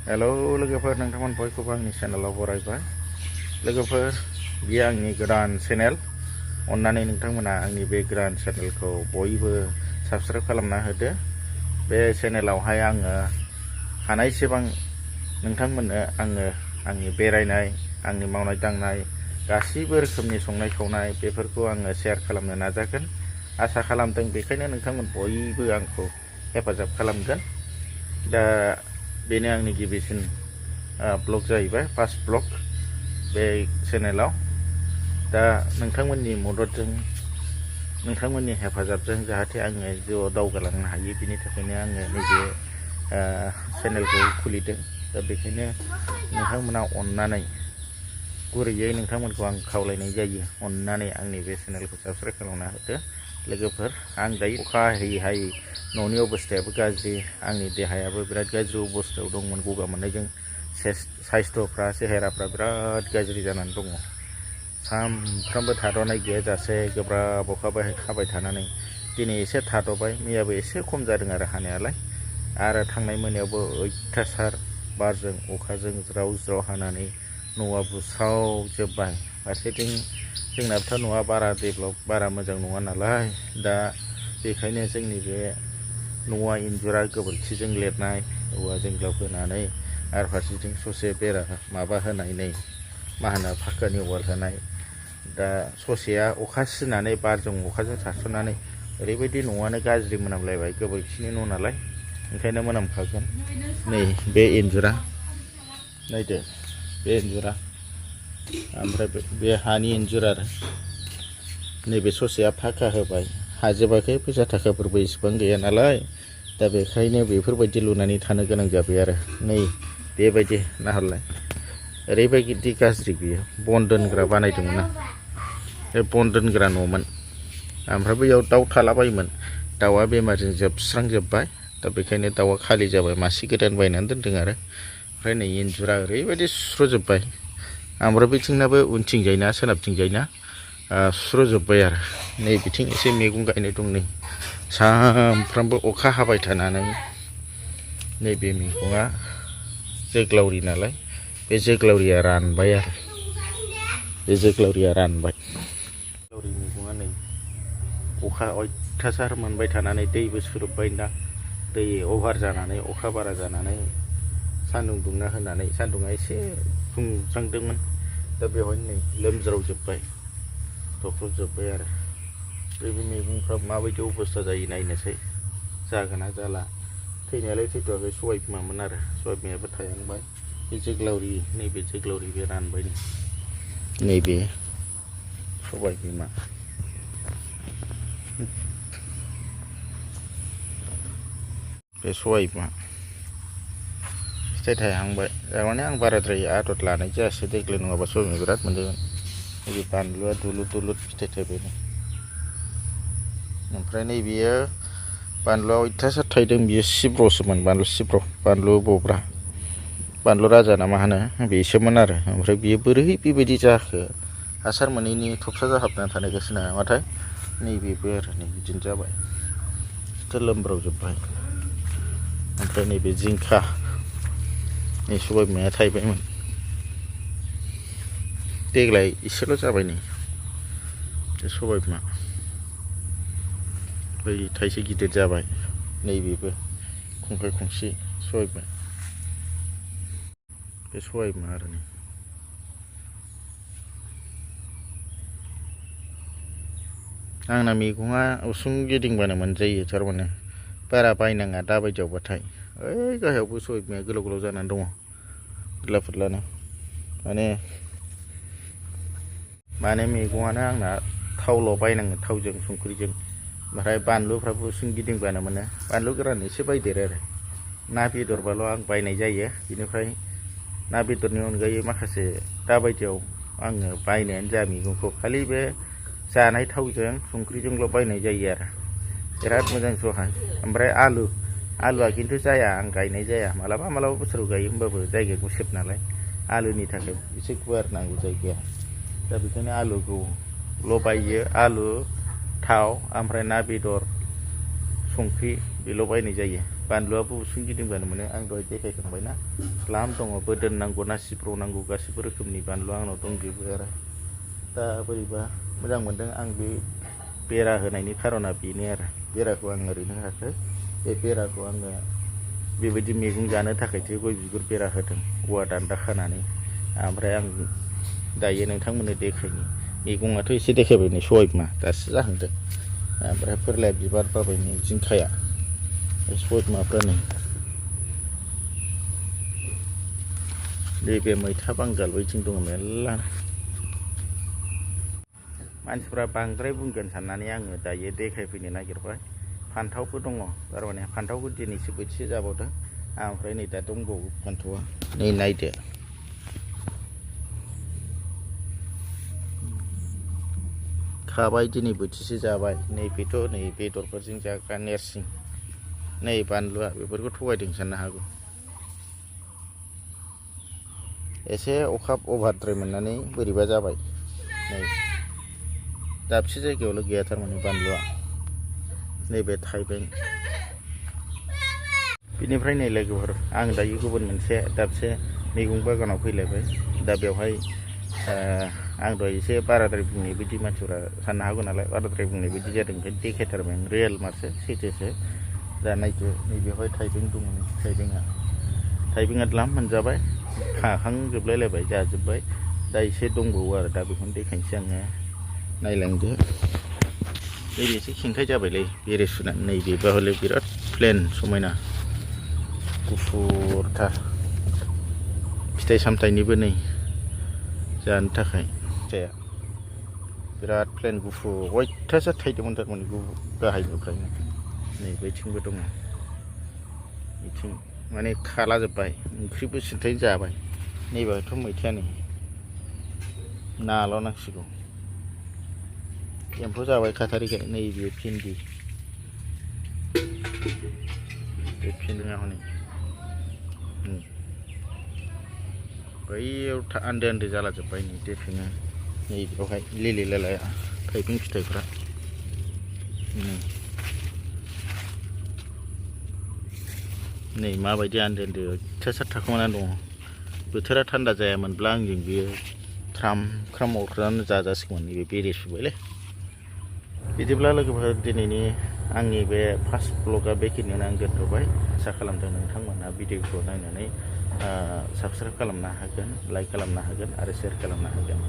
Hello लोगोफोर नोंथांमोन बयखौबो आंनि चेनेलाव बरायबाय। लोगोफोर बेयो आंनि गोदान चेनेल। अन्नानै नोंथांमोना आंनि बे गोदान चेनेलखौ बयबो साबस्क्राइब खालामना होदो। बे चेनेलावहाय आङो हानायसेबां नोंथांमोननो आंनि बेरायनाय, आंनि मावनाय दांनाय, गासैबो रोखोमनि संनाय खावनाय बेफोरखौ आङो शेयार खालामनो नाजागोन। आसा खालामदों बेखायनो नोंथांमोन बयबो आंखौ हेफाजाब खालामगोन। दा बेनो आंनि गिबिसिन ब्लग जाहैबाय, फार्स्ट ब्लग बे चेनेलाव। दा नोंथांमोननि मददजों, नोंथांमोननि हेफाजाबजों जाहाथे आङो जिउआव दावगालांनो हायो, बिनि थाखायनो आङो नैबे चेनेलखौ खुलिदों। दा बेखायनो नोंथांमोना अन्नानै, गुरैयै नोंथांमोनखौ आं खावलायनाय जायो, अन्नानै आंनि बे चेनेलखौ साबस्क्राइब खालामना होदो। लोगोफोर आं दायो अखा हायै न'नि अबस्थायाबो गाज्रि, आंनि देहायाबो बिराद गाज्रि अबस्थायाव दंमोन। गगा मोननायजों साइस्थ'फ्रा, सेहेराफ्रा बिराद गाज्रि जानानै दङ। सानफ्रामबो थाद'नाय गैयाजासे गोब्राब अखा हाबाय थानानै दिनै एसे थाद'बाय, मैयाबो एसे खम जादों आरो हानायालाय। आरो थांनाय मोनायावबो अयथासार बारजों अखाजों ज्राव ज्राव हानानै न'आ बुसावजोब्बाय। फारसेथिं जोंनाबोथ' न'आ बारा मोजां नङा नालाय, दा बेखायनो जोंनि बे न'आ इन्जुरा गोबोरखिजों लिरनाय, औवा जोंग्लाब होनानै, आरो फारसेथिं ससे बेरा माबा होनाय, फाक्कानि वाल होनाय। दा ससेया अखा सिनानै बारजों अखाजों सारस'नानै ओरैबायदि न'आनो गाज्रि मोनामलायबाय, गोबोरखिनि न' नालाय ओंखायनो मोनामखागोन। नै बे इन्जुरा नायदो, बे इन्जुरा, ओमफ्राय बे हानि इन्जुर आरो नैबे ससेया फाक्का होबाय। हाजोबाखै, फैसा थाखाफोरबो इसेबां गैया नालाय, दा बेखायनो बेफोरबायदि लुनानै थानो गोनां जाबाय आरो। नै बेबायदि नाहरलाय, ओरैबायदि गाज्रि बियो। बन दोनग्रा बानायदोंमोन आं, बे बन दोनग्रा न'मोन। ओमफ्राय बैयाव दाउ थालाबायोमोन, दाउआ बेमारजों जोबस्रांजोब्बाय। दा बेखायनो दाउआ खालि जाबाय, मासे गोदान बायनानै दोनदों आरो। ओमफ्राय नै इन्जुरा ओरैबायदि सुस्र'जोब्बाय। ओमफ्राय बिथिंनाबो उनथिंजायना, सोनाबथिंजायना सुस्र'जोब्बाय आरो। नै बिथिं एसे मैगं गायनाय दं। नै सानफ्रामबो अखा हाबाय थानानै नैबे मैगङा जोग्लावरि नालाय, बे जोग्लावरिया रानबाय आरो। बे जोग्लावरिया रानबाय। जोग्लावरि मैगङा नै अखा अयथासार मोनबाय थानानै दैबो सुरोब्बाय ना, दै अभार जानानै, अखा बारा जानानै, सान्दुं दुंना होनानै, सान्दुंआ एसे दुंस्रांदोंमोन, दा बेवहायनो नै लोमज्रावजोब्बाय, दख्रबजोब्बाय आरो। बे मैगंफ्रा माबायदि अबस्था जायो नायनोसै, जागोन ना जाला। थैनायालाय थैथ'वाखै, सबाय बिमामोन आरो, सबाय बिमायाबो थायांबाय। बे जोग्लावरि, नैबे जोग्लावरि बे रानबाय। नैबे सबाय बिमा, बे सबाय बिमा फिथाइ थायहांबाय। थारमाने आं बाराद्राय आदर लानाय जायासै देग्लाय, नङाबा सबाय बिमा बिराद मोनदोंमोन। नैबे बानलुआ दुलुर फिथाइ थायबाय। ओमफ्राय नैबेयो बानलुआ अयथासार थायदों, बियो सिब्र'सोमोन, बानलु सिब्र', बानलु बब्रा, बानलु राजा ना मा होनो, बेसोमोन आरो। ओमफ्राय बियो बोरै बेबायदि जाखो, हासार मोनैनि थबसा जाहाबनानै थानायखायसो नामाथाय, नैबेबो आरो नै बिदिनो जाबाय, लोमब्रावजोब्बाय। ओमफ्राय नैबे जिंखा, नै सबाय बिमाया थायबायमोन, देग्लाय एसेल' जाबाय। नै बे सबाय बिमा, बै थाइसे गिदिर जाबाय। नैबेबो खंखाय खंसि सबाय बिमा, बे सबाय बिमा आरो। नै आंना मैगङा उसुं गिदिंबानो मोनजायो, थारमाने बारा बायनाङा दा बायदियावबाथाय। ओइ गाहायावबो सबाय बिमाया गोलाव गोलाव जानानै दङ, फोरला फोरलानो। माने मैगङानो आंना थावल' बायनाङो, थावजों संख्रिजों। ओमफ्राय बानलुफ्राबो उसुं गिदिंबानो मोनो। बानलु गोरान एसे बायदेरो आरो। ना बेदरबाल' आं बायनाय जायो। बेनिफ्राय ना बेदरनि अनगायै माखासे दाबायदियाव आङो बायनायानो जाया मैगंखौ, खालि बे जानाय थावजों संख्रिजोंल' बायनाय जायो आरो। बिराद मोजां सहाय। ओमफ्राय आलुआ खिन्थु जाया, आं गायनाय जाया। मालाबा बोसोराव गायो, होमबाबो जायगाया गुसेब नालाय, आलुनि थाखाय एसे गुवार नांगौ जायगाया। दा बेखायनो आलुखौल' बायो। आलु, थाव, ओमफ्राय ना बेदर, संख्रि, बेल' बायनाय जायो। बानलुआबो उसुं गिदिंबानो मोनो आं दहाय देखायखांबायना स्लाम दङ बोदोन नांगौ ना सिब्र नांगौ गासिबो रोखोमनि बानलु आंनाव दंजोबो आरो दा बोरैबा मोजां मोनदों आं बे बेरा होनायनि खारना बेनो आरो बेराखौ आं ओरैनो होआखै बे बेराखौ आङो बेबायदि मैगं जानो थाखायसो गय बिगुर बेरा होदों औवा दान्दा खानानै ओमफ्राय आं दायो नोंथांमोननो देखायनि मैगङाथ' एसे देखायबाय नै सबाय बिमा दासो जाहांदों ओमफ्राय फोरलाया बिबार बारबाय नै जिंखाया सबाय बिमाफ्रा नैबे मैथा बांगाल बैथिं दङ मेरला मानसिफ्रा बांद्राय बुंगोन साननानै आङो दायो देखायफैनो नागिरबाय फान्थावबो दङ थारमाने फान्थावखौ दिनैसो बोथिसे जाबावदों ओमफ्राय नै दा दंबावो फान्थावा नै नायदो खाबाय दिनै बोथिसे जाबाय नैबेथ' नै बेदरफोरजों जाग्रा नेरसिं नै बानलुआ बेफोरखौ थगायदों साननो हागौ एसे अखा अभारद्राय मोननानै बोरैबा जाबाय नै दाबसे जायगायावल' गैया थारमाने बानलुआ नैबे थाइबें बिनिफ्राय नै लोगोफोर आं दायो गुबुन मोनसे दाबसे मैगं बागानाव फैलायबाय दा बेवहाय आं दहाय एसे बाराद्राय बुंनाय बायदि मानसिफ्रा साननो हागौ नालाय बाराद्राय बुंनाय बायदि जादों ओंखायनो देखायथारबाय आं रियेल मारसो सैथोसो दा नायदो नैबेवहाय थाइबें दङ थाइबेंआ द्लाम मोनजाबाय खाखांजोबलायलायबाय जाजोब्बाय दा एसे दंबावो आरो दा बेखौनो देखायनोसै आङो नायलांदो नैबे एसे खेंखाय जाबायलै बेरे सुना नैबेबा हले बिराद प्लेन समायना गुफुरथार फिथाइ सामथाइनिबो नै जानो थाखाय फिथाइया बिराद प्लेन गुफुर अयथासार थाइदोंमोन थारमाने गाहायनिफ्रायनो नै बैथिंबो दङ बिथिं माने खालाजोब्बाय ओंख्रिबो सिन्थाय जाबाय नैबेथ' मैथाया नै नाल' नांसिगौ एम्फौ जाबाय खाथारिखाय नैबे भिन्दि बे भिन्दिया हनै बैयाव आन्दो आन्दो जालाजोब्बाय नै देफिङा नैबेयावहाय लिलि लालाया थाइबें फिथाइफ्रा नै माबायदि आन्दो आन्दो अयथासार थाखोमानानै दङ बोथोरा थान्दा जायामोनब्ला आंजों बियो ख्राम ख्राम अरनानै जाजासिगौमोन नैबे बेरे सुबायलै बिदिब्ला लोगोफोर दिनैनि आंनि बे फार्स्ट ब्लगा बेखिनियावनो आं दोनथ'बाय आसा खालामदों नोंथांमोना भिडिअखौ नायनानै साबस्क्राइब खालामनो हागोन लाइक खालामनो हागोन आरो शेयार खालामनो हागोन